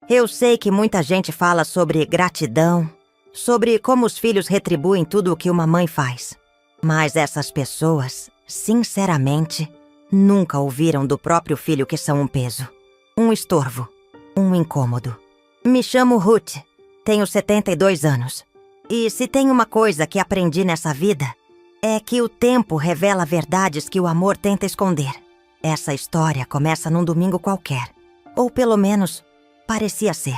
Eu sei que muita gente fala sobre gratidão, sobre como os filhos retribuem tudo o que uma mãe faz. Mas essas pessoas, sinceramente, nunca ouviram do próprio filho que são um peso, um estorvo, um incômodo. Me chamo Ruth, tenho 72 anos. E se tem uma coisa que aprendi nessa vida, é que o tempo revela verdades que o amor tenta esconder. Essa história começa num domingo qualquer, ou pelo menos parecia ser.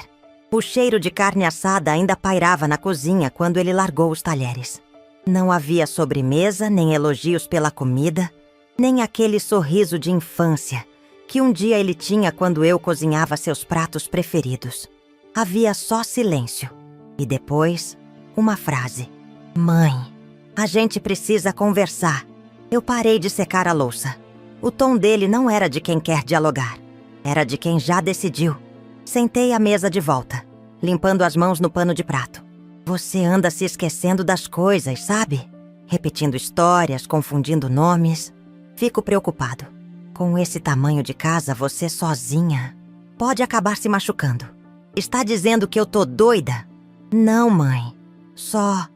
O cheiro de carne assada ainda pairava na cozinha quando ele largou os talheres. Não havia sobremesa, nem elogios pela comida, nem aquele sorriso de infância que um dia ele tinha quando eu cozinhava seus pratos preferidos. Havia só silêncio. E depois, uma frase. Mãe, a gente precisa conversar. Eu parei de secar a louça. O tom dele não era de quem quer dialogar. Era de quem já decidiu. Sentei à mesa de volta, limpando as mãos no pano de prato. Você anda se esquecendo das coisas, sabe? Repetindo histórias, confundindo nomes. Fico preocupado. Com esse tamanho de casa, você sozinha pode acabar se machucando. Está dizendo que eu tô doida? Não, mãe. Só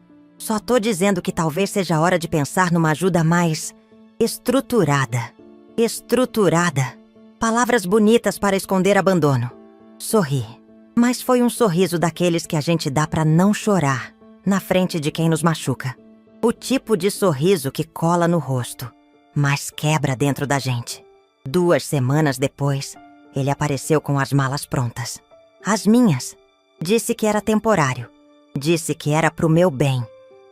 tô dizendo que talvez seja hora de pensar numa ajuda mais estruturada. Estruturada. Palavras bonitas para esconder abandono. Sorri. Mas foi um sorriso daqueles que a gente dá pra não chorar na frente de quem nos machuca. O tipo de sorriso que cola no rosto, mas quebra dentro da gente. 2 semanas depois, ele apareceu com as malas prontas. As minhas. Disse que era temporário. Disse que era pro meu bem.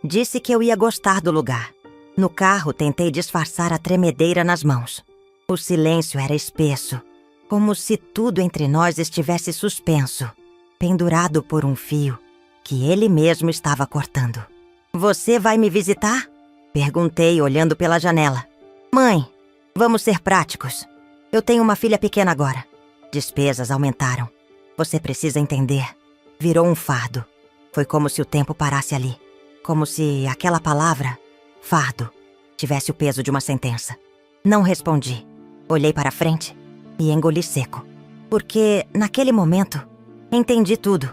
Disse que eu ia gostar do lugar. No carro, tentei disfarçar a tremedeira nas mãos. O silêncio era espesso, como se tudo entre nós estivesse suspenso, pendurado por um fio que ele mesmo estava cortando. Você vai me visitar? Perguntei, olhando pela janela. Mãe, vamos ser práticos. Eu tenho uma filha pequena agora. Despesas aumentaram. Você precisa entender. Virou um fardo. Foi como se o tempo parasse ali. Como se aquela palavra, fardo, tivesse o peso de uma sentença. Não respondi. Olhei para frente e engoli seco. Porque, naquele momento, entendi tudo.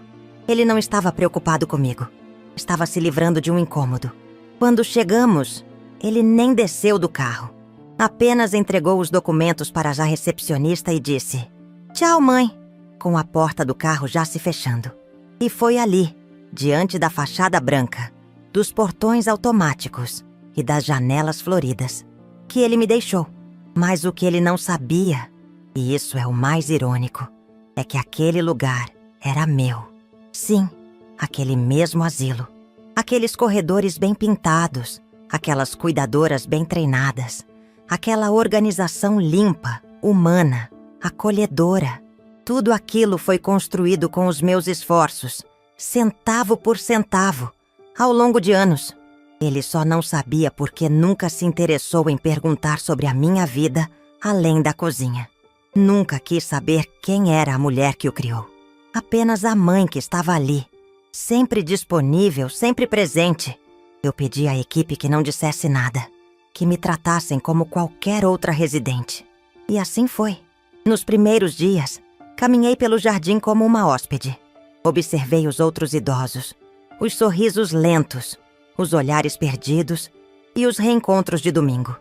Ele não estava preocupado comigo. Estava se livrando de um incômodo. Quando chegamos, ele nem desceu do carro. Apenas entregou os documentos para a recepcionista e disse: "Tchau, mãe", com a porta do carro já se fechando. E foi ali, diante da fachada branca, dos portões automáticos e das janelas floridas, que ele me deixou. Mas o que ele não sabia, e isso é o mais irônico, é que aquele lugar era meu. Sim, aquele mesmo asilo. Aqueles corredores bem pintados, aquelas cuidadoras bem treinadas, aquela organização limpa, humana, acolhedora. Tudo aquilo foi construído com os meus esforços, centavo por centavo, ao longo de anos. Ele só não sabia porque nunca se interessou em perguntar sobre a minha vida além da cozinha. Nunca quis saber quem era a mulher que o criou. Apenas a mãe que estava ali, sempre disponível, sempre presente. Eu pedi à equipe que não dissesse nada, que me tratassem como qualquer outra residente. E assim foi. Nos primeiros dias, caminhei pelo jardim como uma hóspede. Observei os outros idosos, os sorrisos lentos, os olhares perdidos e os reencontros de domingo.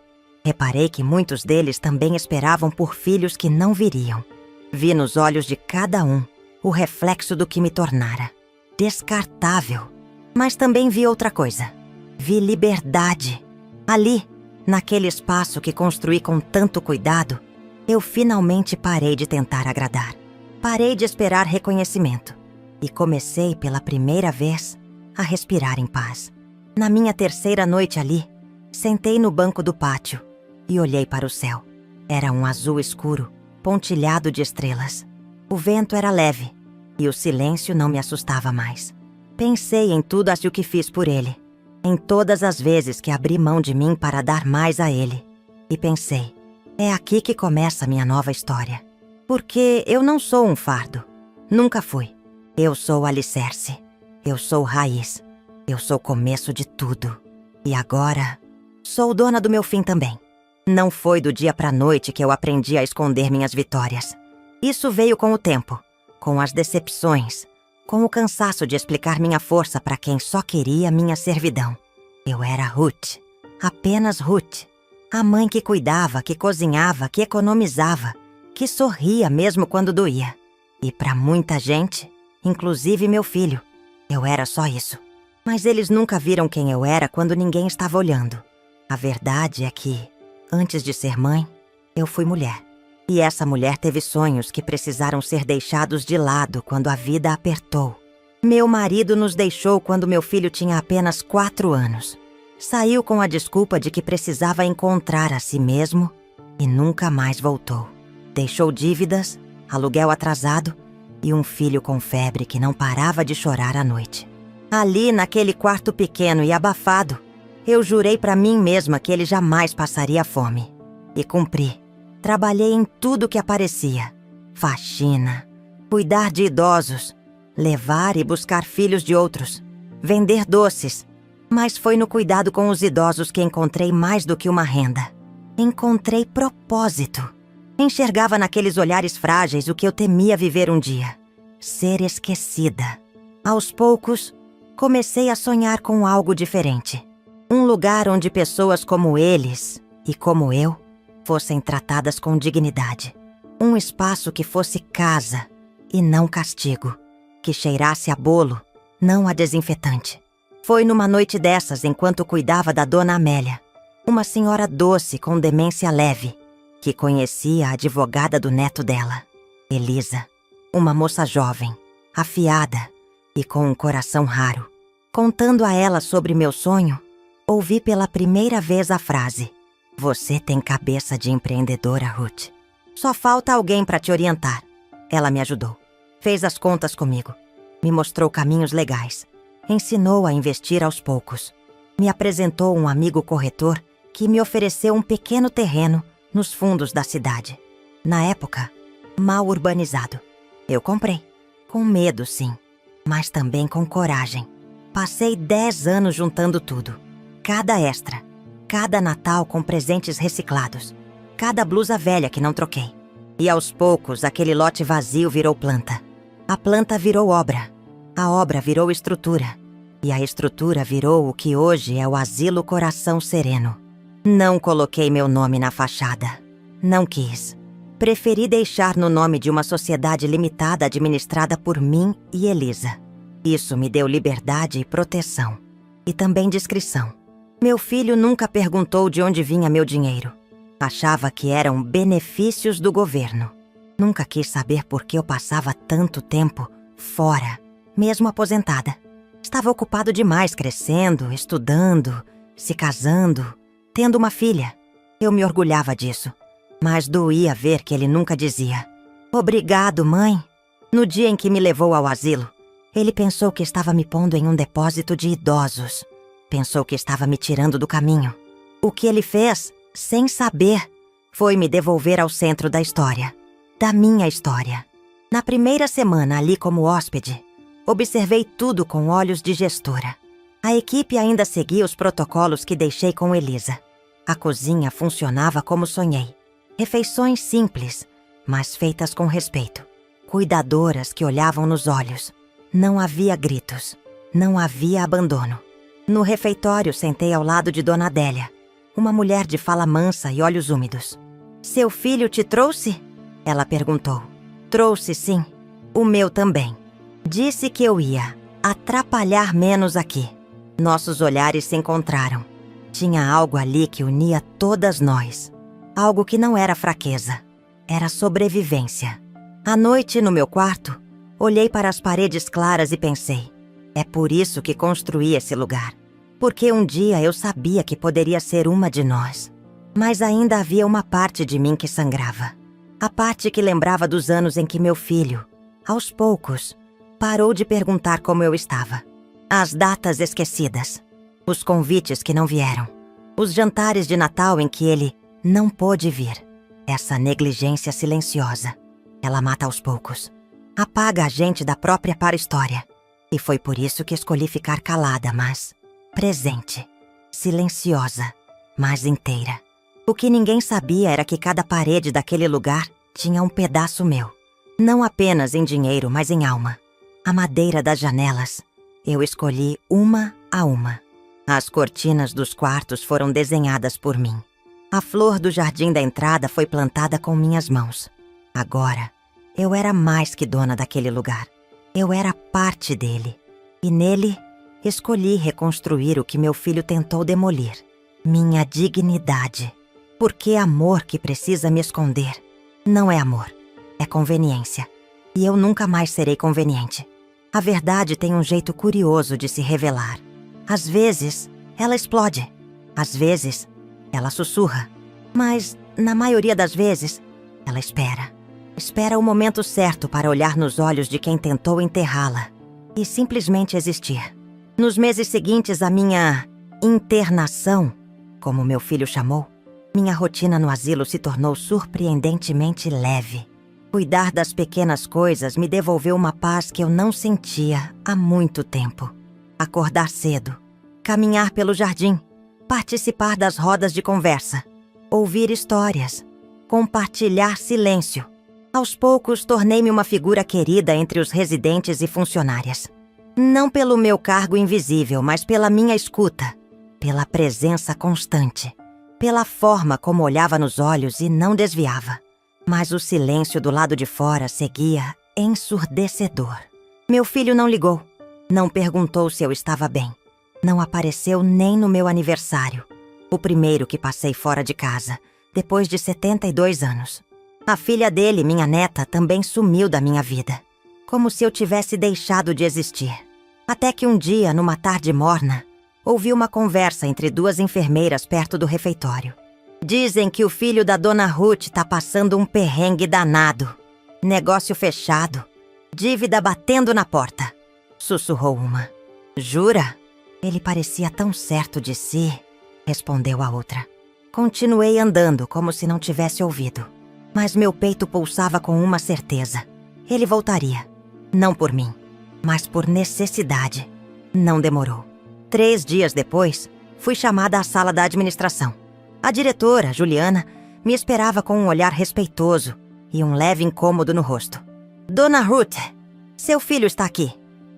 Reparei que muitos deles também esperavam por filhos que não viriam. Vi nos olhos de cada um o reflexo do que me tornara. Descartável. Mas também vi outra coisa. Vi liberdade. Ali, naquele espaço que construí com tanto cuidado, eu finalmente parei de tentar agradar. Parei de esperar reconhecimento. E comecei, pela primeira vez, a respirar em paz. Na minha 3ª noite ali, sentei no banco do pátio e olhei para o céu. Era um azul escuro, pontilhado de estrelas. O vento era leve e o silêncio não me assustava mais. Pensei em tudo o que fiz por ele, em todas as vezes que abri mão de mim para dar mais a ele. E pensei, é aqui que começa minha nova história. Porque eu não sou um fardo. Nunca fui. Eu sou alicerce. Eu sou raiz. Eu sou o começo de tudo. E agora, sou dona do meu fim também. Não foi do dia pra noite que eu aprendi a esconder minhas vitórias. Isso veio com o tempo. com as decepções, com o cansaço de explicar minha força para quem só queria minha servidão. Eu era Ruth, apenas Ruth, a mãe que cuidava, que cozinhava, que economizava, que sorria mesmo quando doía. E para muita gente, inclusive meu filho, eu era só isso. Mas eles nunca viram quem eu era quando ninguém estava olhando. A verdade é que, antes de ser mãe, eu fui mulher. E essa mulher teve sonhos que precisaram ser deixados de lado quando a vida apertou. Meu marido nos deixou quando meu filho tinha apenas 4 anos. Saiu com a desculpa de que precisava encontrar a si mesmo e nunca mais voltou. Deixou dívidas, aluguel atrasado e um filho com febre que não parava de chorar à noite. Ali, naquele quarto pequeno e abafado, eu jurei para mim mesma que ele jamais passaria fome. E cumpri. Trabalhei em tudo que aparecia. Faxina, cuidar de idosos, levar e buscar filhos de outros, vender doces. Mas foi no cuidado com os idosos que encontrei mais do que uma renda. Encontrei propósito. Enxergava naqueles olhares frágeis o que eu temia viver um dia. Ser esquecida. Aos poucos, comecei a sonhar com algo diferente. Um lugar onde pessoas como eles e como eu fossem tratadas com dignidade. Um espaço que fosse casa e não castigo. Que cheirasse a bolo, não a desinfetante. Foi numa noite dessas, enquanto cuidava da dona Amélia, uma senhora doce com demência leve, que conhecia a advogada do neto dela, Elisa, uma moça jovem, afiada e com um coração raro. Contando a ela sobre meu sonho, ouvi pela primeira vez a frase: "Você tem cabeça de empreendedora, Ruth. Só falta alguém para te orientar." Ela me ajudou. Fez as contas comigo. Me mostrou caminhos legais. Ensinou a investir aos poucos. Me apresentou um amigo corretor que me ofereceu um pequeno terreno nos fundos da cidade. Na época, mal urbanizado. Eu comprei. Com medo, sim, mas também com coragem. Passei 10 anos juntando tudo. Cada extra. Cada Natal com presentes reciclados. Cada blusa velha que não troquei. E aos poucos, aquele lote vazio virou planta. A planta virou obra. A obra virou estrutura. E a estrutura virou o que hoje é o Asilo Coração Sereno. Não coloquei meu nome na fachada. Não quis. Preferi deixar no nome de uma sociedade limitada administrada por mim e Elisa. Isso me deu liberdade e proteção. E também discrição. Meu filho nunca perguntou de onde vinha meu dinheiro. Achava que eram benefícios do governo. Nunca quis saber por que eu passava tanto tempo fora, mesmo aposentada. Estava ocupado demais crescendo, estudando, se casando, tendo uma filha. Eu me orgulhava disso. Mas doía ver que ele nunca dizia: "Obrigado, mãe." No dia em que me levou ao asilo, ele pensou que estava me pondo em um depósito de idosos. Pensou que estava me tirando do caminho. O que ele fez, sem saber, foi me devolver ao centro da história. Da minha história. Na primeira semana ali como hóspede, observei tudo com olhos de gestora. A equipe ainda seguia os protocolos que deixei com Elisa. A cozinha funcionava como sonhei. Refeições simples, mas feitas com respeito. Cuidadoras que olhavam nos olhos. Não havia gritos. Não havia abandono. No refeitório, sentei ao lado de Dona Adélia, uma mulher de fala mansa e olhos úmidos. "Seu filho te trouxe?" Ela perguntou. "Trouxe, sim. O meu também. Disse que eu ia atrapalhar menos aqui." Nossos olhares se encontraram. Tinha algo ali que unia todas nós. Algo que não era fraqueza. Era sobrevivência. À noite, no meu quarto, olhei para as paredes claras e pensei: é por isso que construí esse lugar. Porque um dia eu sabia que poderia ser uma de nós. Mas ainda havia uma parte de mim que sangrava. A parte que lembrava dos anos em que meu filho, aos poucos, parou de perguntar como eu estava. As datas esquecidas. Os convites que não vieram. Os jantares de Natal em que ele não pôde vir. Essa negligência silenciosa. Ela mata aos poucos. Apaga a gente da própria para-história. E foi por isso que escolhi ficar calada, mas presente. Silenciosa, mas inteira. O que ninguém sabia era que cada parede daquele lugar tinha um pedaço meu. Não apenas em dinheiro, mas em alma. A madeira das janelas, eu escolhi uma a uma. As cortinas dos quartos foram desenhadas por mim. A flor do jardim da entrada foi plantada com minhas mãos. Agora, eu era mais que dona daquele lugar. Eu era parte dele. E nele, escolhi reconstruir o que meu filho tentou demolir. Minha dignidade. Porque amor que precisa me esconder não é amor, é conveniência. E eu nunca mais serei conveniente. A verdade tem um jeito curioso de se revelar. Às vezes, ela explode. Às vezes, ela sussurra. Mas, na maioria das vezes, ela espera. Espera o momento certo para olhar nos olhos de quem tentou enterrá-la e simplesmente existir. Nos meses seguintes à minha internação, como meu filho chamou, minha rotina no asilo se tornou surpreendentemente leve. Cuidar das pequenas coisas me devolveu uma paz que eu não sentia há muito tempo. Acordar cedo, caminhar pelo jardim, participar das rodas de conversa, ouvir histórias, compartilhar silêncio. Aos poucos, tornei-me uma figura querida entre os residentes e funcionárias. Não pelo meu cargo invisível, mas pela minha escuta, pela presença constante, pela forma como olhava nos olhos e não desviava. Mas o silêncio do lado de fora seguia ensurdecedor. Meu filho não ligou, não perguntou se eu estava bem. Não apareceu nem no meu aniversário, o primeiro que passei fora de casa, depois de 72 anos. A filha dele, minha neta, também sumiu da minha vida, como se eu tivesse deixado de existir. Até que um dia, numa tarde morna, ouvi uma conversa entre duas enfermeiras perto do refeitório. Dizem que o filho da dona Ruth tá passando um perrengue danado. Negócio fechado, dívida batendo na porta, sussurrou uma. Jura? Ele parecia tão certo de si, respondeu a outra. Continuei andando como se não tivesse ouvido. Mas meu peito pulsava com uma certeza. Ele voltaria. Não por mim, mas por necessidade. Não demorou. 3 dias depois, fui chamada à sala da administração. A diretora, Juliana, me esperava com um olhar respeitoso e um leve incômodo no rosto. Dona Ruth, seu filho está aqui.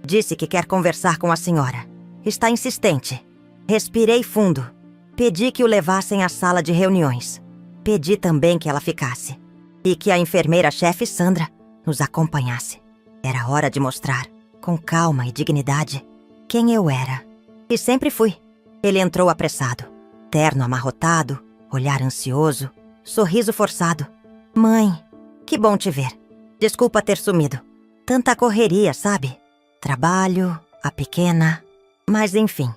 Disse que quer conversar com a senhora. Está insistente. Respirei fundo. Pedi que o levassem à sala de reuniões. Pedi também que ela ficasse. E que a enfermeira-chefe Sandra nos acompanhasse. Era hora de mostrar, com calma e dignidade, quem eu era. E sempre fui. Ele entrou apressado. Terno amarrotado, olhar ansioso, sorriso forçado. Mãe, que bom te ver. Desculpa ter sumido. Tanta correria, sabe? Trabalho, a pequena. Mas enfim,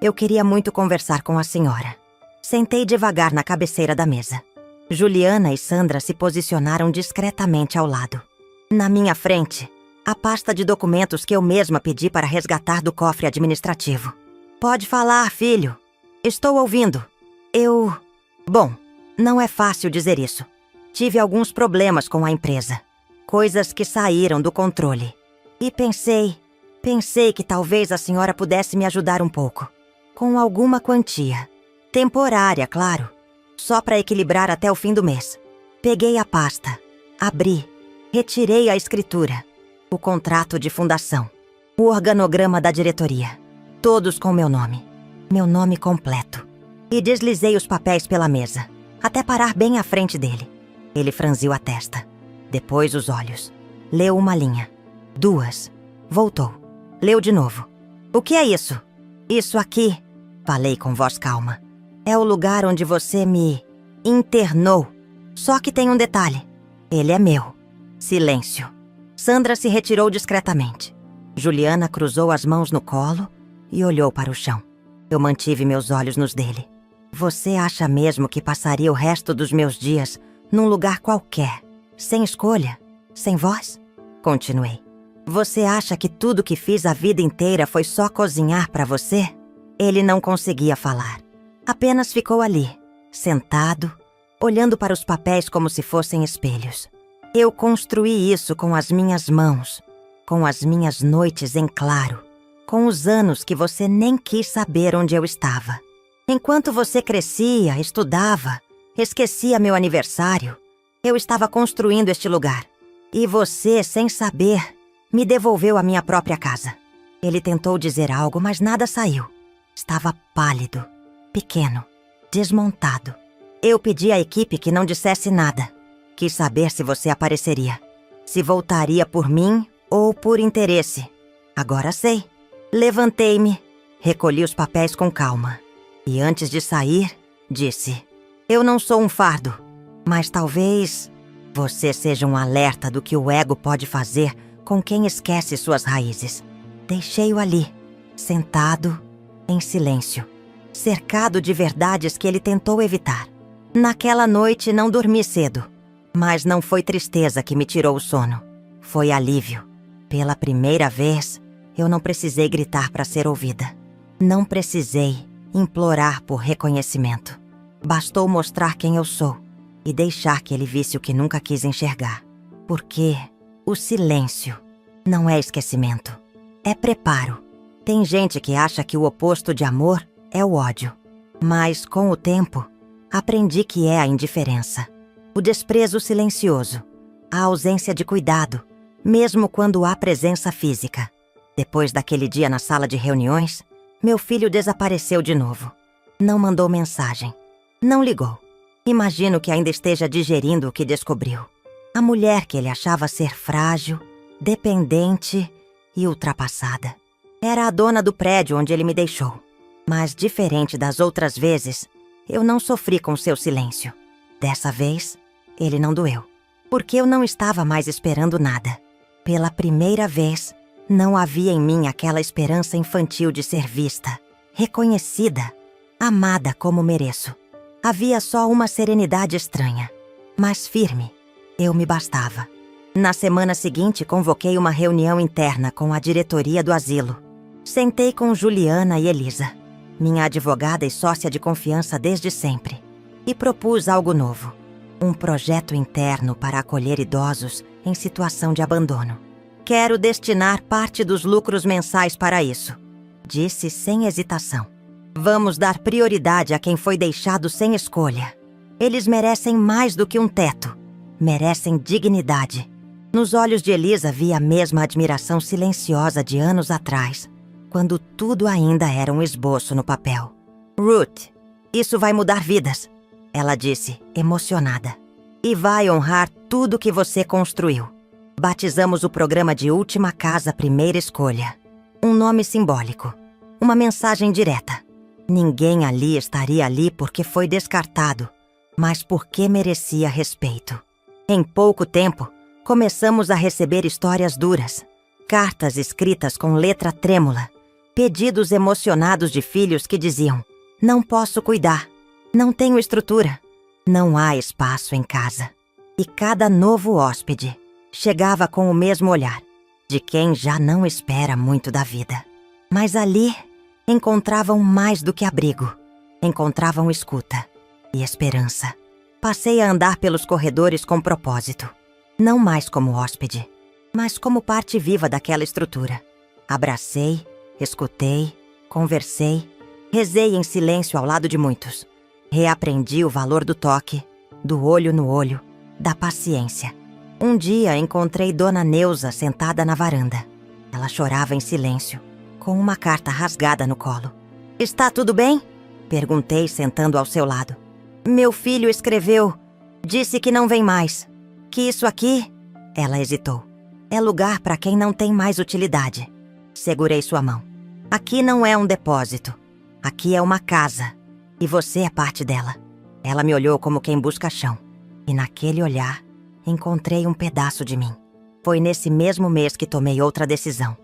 eu queria muito conversar com a senhora. Sentei devagar na cabeceira da mesa. Juliana e Sandra se posicionaram discretamente ao lado. Na minha frente, a pasta de documentos que eu mesma pedi para resgatar do cofre administrativo. Pode falar, filho. Estou ouvindo. Bom, não é fácil dizer isso. Tive alguns problemas com a empresa. Coisas que saíram do controle. E pensei que talvez a senhora pudesse me ajudar um pouco. Com alguma quantia. Temporária, claro. Só para equilibrar até o fim do mês. Peguei a pasta, abri, retirei a escritura, o contrato de fundação, o organograma da diretoria, todos com meu nome completo. E deslizei os papéis pela mesa, até parar bem à frente dele. Ele franziu a testa, depois os olhos. Leu uma linha, 2, voltou, leu de novo. O que é isso? Isso aqui, falei com voz calma. É o lugar onde você me internou. Só que tem um detalhe. Ele é meu. Silêncio. Sandra se retirou discretamente. Juliana cruzou as mãos no colo e olhou para o chão. Eu mantive meus olhos nos dele. Você acha mesmo que passaria o resto dos meus dias num lugar qualquer, sem escolha, sem voz? Continuei. Você acha que tudo que fiz a vida inteira foi só cozinhar para você? Ele não conseguia falar. Apenas ficou ali, sentado, olhando para os papéis como se fossem espelhos. Eu construí isso com as minhas mãos, com as minhas noites em claro, com os anos que você nem quis saber onde eu estava. Enquanto você crescia, estudava, esquecia meu aniversário, eu estava construindo este lugar. E você, sem saber, me devolveu à minha própria casa. Ele tentou dizer algo, mas nada saiu. Estava pálido, pequeno, desmontado. Eu pedi à equipe que não dissesse nada. Quis saber se você apareceria. Se voltaria por mim ou por interesse. Agora sei. Levantei-me, recolhi os papéis com calma. E antes de sair, disse: eu não sou um fardo, mas talvez você seja um alerta do que o ego pode fazer com quem esquece suas raízes. Deixei-o ali, sentado, em silêncio, cercado de verdades que ele tentou evitar. Naquela noite não dormi cedo, mas não foi tristeza que me tirou o sono. Foi alívio. Pela primeira vez, eu não precisei gritar para ser ouvida. Não precisei implorar por reconhecimento. Bastou mostrar quem eu sou e deixar que ele visse o que nunca quis enxergar. Porque o silêncio não é esquecimento, é preparo. Tem gente que acha que o oposto de amor é o ódio. Mas, com o tempo, aprendi que é a indiferença. O desprezo silencioso, a ausência de cuidado, mesmo quando há presença física. Depois daquele dia na sala de reuniões, meu filho desapareceu de novo. Não mandou mensagem. Não ligou. Imagino que ainda esteja digerindo o que descobriu. A mulher que ele achava ser frágil, dependente e ultrapassada. Era a dona do prédio onde ele me deixou. Mas, diferente das outras vezes, eu não sofri com seu silêncio. Dessa vez, ele não doeu. Porque eu não estava mais esperando nada. Pela primeira vez, não havia em mim aquela esperança infantil de ser vista, reconhecida, amada como mereço. Havia só uma serenidade estranha, mas firme. Eu me bastava. Na semana seguinte, convoquei uma reunião interna com a diretoria do asilo. Sentei com Juliana e Elisa, minha advogada e sócia de confiança desde sempre, e propus algo novo. Um projeto interno para acolher idosos em situação de abandono. Quero destinar parte dos lucros mensais para isso, disse sem hesitação. Vamos dar prioridade a quem foi deixado sem escolha. Eles merecem mais do que um teto. Merecem dignidade. Nos olhos de Elisa vi a mesma admiração silenciosa de anos atrás, quando tudo ainda era um esboço no papel. Ruth, isso vai mudar vidas, ela disse, emocionada. E vai honrar tudo que você construiu. Batizamos o programa de Última Casa Primeira Escolha. Um nome simbólico. Uma mensagem direta. Ninguém ali estaria ali porque foi descartado, mas porque merecia respeito. Em pouco tempo, começamos a receber histórias duras, cartas escritas com letra trêmula, pedidos emocionados de filhos que diziam: não posso cuidar, não tenho estrutura, não há espaço em casa. E cada novo hóspede chegava com o mesmo olhar, de quem já não espera muito da vida. Mas ali encontravam mais do que abrigo, encontravam escuta e esperança. Passei a andar pelos corredores com propósito, não mais como hóspede, mas como parte viva daquela estrutura. Abracei, escutei, conversei, rezei em silêncio ao lado de muitos. Reaprendi o valor do toque, do olho no olho, da paciência. Um dia encontrei Dona Neuza sentada na varanda. Ela chorava em silêncio, com uma carta rasgada no colo. Está tudo bem? Perguntei, sentando ao seu lado. Meu filho escreveu, disse que não vem mais. Que isso aqui, ela hesitou, é lugar para quem não tem mais utilidade. Segurei sua mão. Aqui não é um depósito. Aqui é uma casa. E você é parte dela. Ela me olhou como quem busca chão. E naquele olhar, encontrei um pedaço de mim. Foi nesse mesmo mês que tomei outra decisão.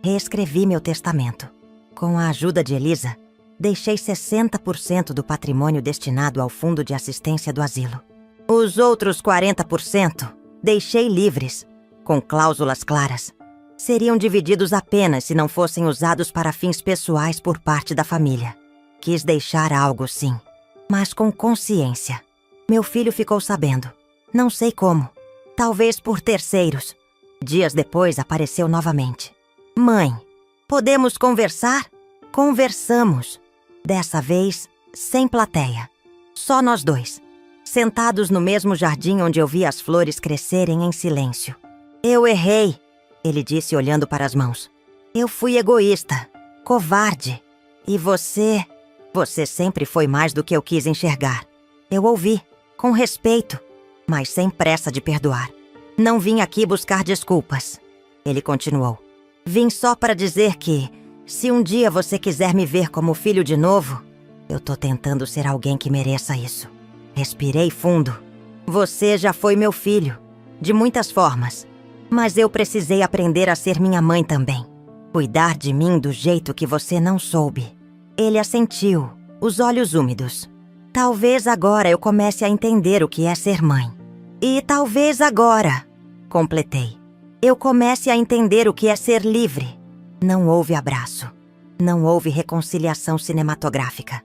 Reescrevi meu testamento. Com a ajuda de Elisa, deixei 60% do patrimônio destinado ao fundo de assistência do asilo. Os outros 40% deixei livres, com cláusulas claras. Seriam divididos apenas se não fossem usados para fins pessoais por parte da família. Quis deixar algo, sim, mas com consciência. Meu filho ficou sabendo. Não sei como. Talvez por terceiros. Dias depois apareceu novamente. Mãe, podemos conversar? Conversamos. Dessa vez, sem plateia. Só nós dois. Sentados no mesmo jardim onde eu vi as flores crescerem em silêncio. Eu errei, ele disse olhando para as mãos. Eu fui egoísta, covarde. E você sempre foi mais do que eu quis enxergar. Eu ouvi, com respeito, mas sem pressa de perdoar. Não vim aqui buscar desculpas. Ele continuou. Vim só para dizer que, se um dia você quiser me ver como filho de novo, eu tô tentando ser alguém que mereça isso. Respirei fundo. Você já foi meu filho, de muitas formas. Mas eu precisei aprender a ser minha mãe também. Cuidar de mim do jeito que você não soube. Ele assentiu, os olhos úmidos. Talvez agora eu comece a entender o que é ser mãe. E talvez agora, completei, eu comece a entender o que é ser livre. Não houve abraço. Não houve reconciliação cinematográfica.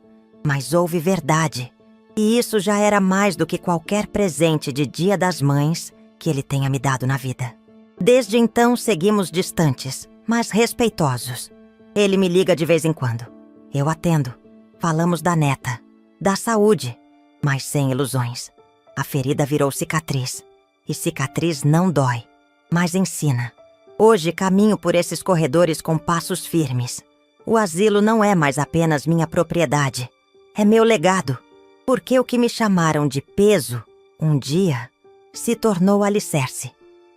Mas houve verdade. E isso já era mais do que qualquer presente de Dia das Mães que ele tenha me dado na vida. Desde então seguimos distantes, mas respeitosos. Ele me liga de vez em quando. Eu atendo. Falamos da neta, da saúde, mas sem ilusões. A ferida virou cicatriz. E cicatriz não dói, mas ensina. Hoje caminho por esses corredores com passos firmes. O asilo não é mais apenas minha propriedade. É meu legado. Porque o que me chamaram de peso, um dia, se tornou alicerce.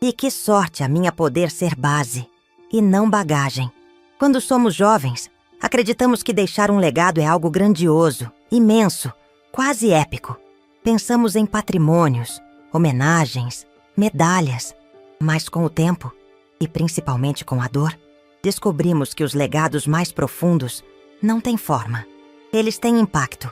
E que sorte a minha poder ser base, e não bagagem. Quando somos jovens, acreditamos que deixar um legado é algo grandioso, imenso, quase épico. Pensamos em patrimônios, homenagens, medalhas. Mas com o tempo, e principalmente com a dor, descobrimos que os legados mais profundos não têm forma. Eles têm impacto.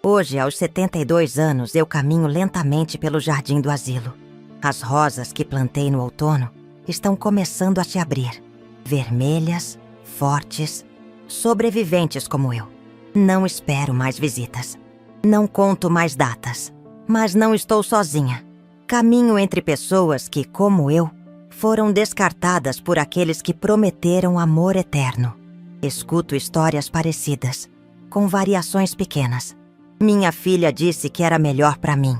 Hoje, aos 72 anos, eu caminho lentamente pelo jardim do asilo. As rosas que plantei no outono estão começando a se abrir. Vermelhas, fortes, sobreviventes como eu. Não espero mais visitas. Não conto mais datas. Mas não estou sozinha. Caminho entre pessoas que, como eu, foram descartadas por aqueles que prometeram amor eterno. Escuto histórias parecidas, com variações pequenas. Minha filha disse que era melhor para mim.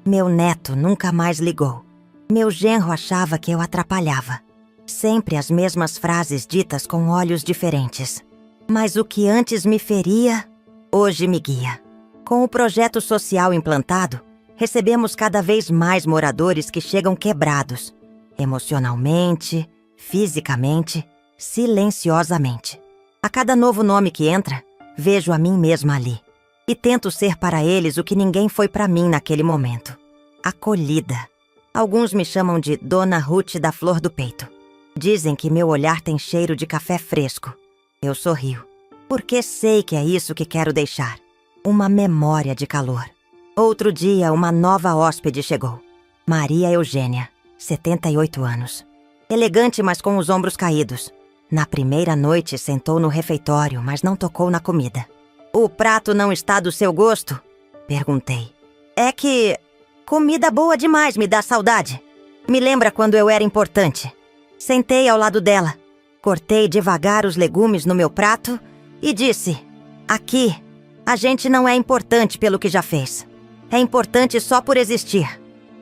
Meu neto nunca mais ligou. Meu genro achava que eu atrapalhava. Sempre as mesmas frases ditas com olhos diferentes. Mas o que antes me feria, hoje me guia. Com o projeto social implantado, recebemos cada vez mais moradores que chegam quebrados. Emocionalmente, fisicamente, silenciosamente. A cada novo nome que entra, vejo a mim mesma ali. E tento ser para eles o que ninguém foi para mim naquele momento. Acolhida. Alguns me chamam de Dona Ruth da Flor do Peito. Dizem que meu olhar tem cheiro de café fresco. Eu sorrio, porque sei que é isso que quero deixar. Uma memória de calor. Outro dia, uma nova hóspede chegou. Maria Eugênia, 78 anos. Elegante, mas com os ombros caídos. Na primeira noite, sentou no refeitório, mas não tocou na comida. O prato não está do seu gosto? Perguntei. É que comida boa demais me dá saudade. Me lembra quando eu era importante. Sentei ao lado dela. Cortei devagar os legumes no meu prato e disse: aqui, a gente não é importante pelo que já fez. É importante só por existir.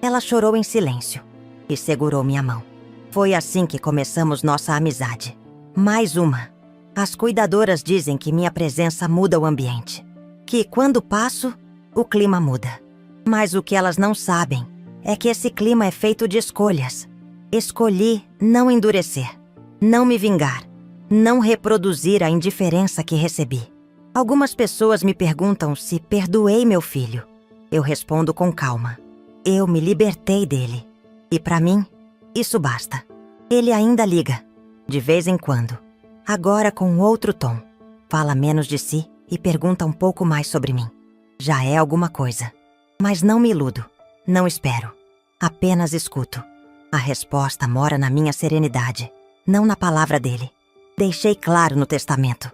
Ela chorou em silêncio e segurou minha mão. Foi assim que começamos nossa amizade. Mais uma. As cuidadoras dizem que minha presença muda o ambiente. Que quando passo, o clima muda. Mas o que elas não sabem é que esse clima é feito de escolhas. Escolhi não endurecer, não me vingar, não reproduzir a indiferença que recebi. Algumas pessoas me perguntam se perdoei meu filho. Eu respondo com calma. Eu me libertei dele. E para mim, isso basta. Ele ainda liga, de vez em quando. Agora com outro tom. Fala menos de si e pergunta um pouco mais sobre mim. Já é alguma coisa. Mas não me iludo. Não espero. Apenas escuto. A resposta mora na minha serenidade, não na palavra dele. Deixei claro no testamento.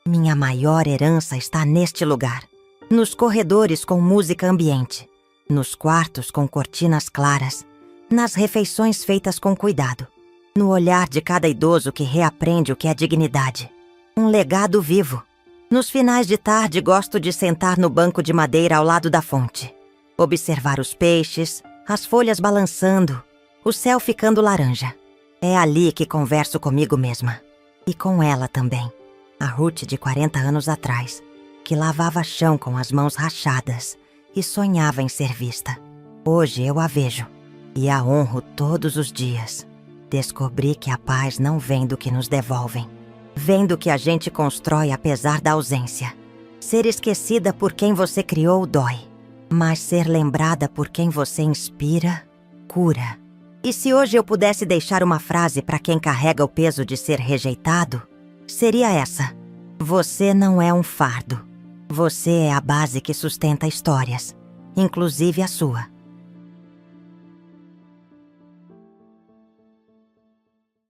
Minha maior herança está neste lugar. Nos corredores com música ambiente. Nos quartos com cortinas claras. Nas refeições feitas com cuidado. No olhar de cada idoso que reaprende o que é dignidade. Um legado vivo. Nos finais de tarde gosto de sentar no banco de madeira ao lado da fonte. Observar os peixes, as folhas balançando, o céu ficando laranja. É ali que converso comigo mesma. E com ela também. A Ruth de 40 anos atrás, que lavava chão com as mãos rachadas e sonhava em ser vista. Hoje eu a vejo e a honro todos os dias. Descobri que a paz não vem do que nos devolvem. Vem do que a gente constrói apesar da ausência. Ser esquecida por quem você criou dói, mas ser lembrada por quem você inspira, cura. E se hoje eu pudesse deixar uma frase para quem carrega o peso de ser rejeitado, seria essa: você não é um fardo. Você é a base que sustenta histórias, inclusive a sua.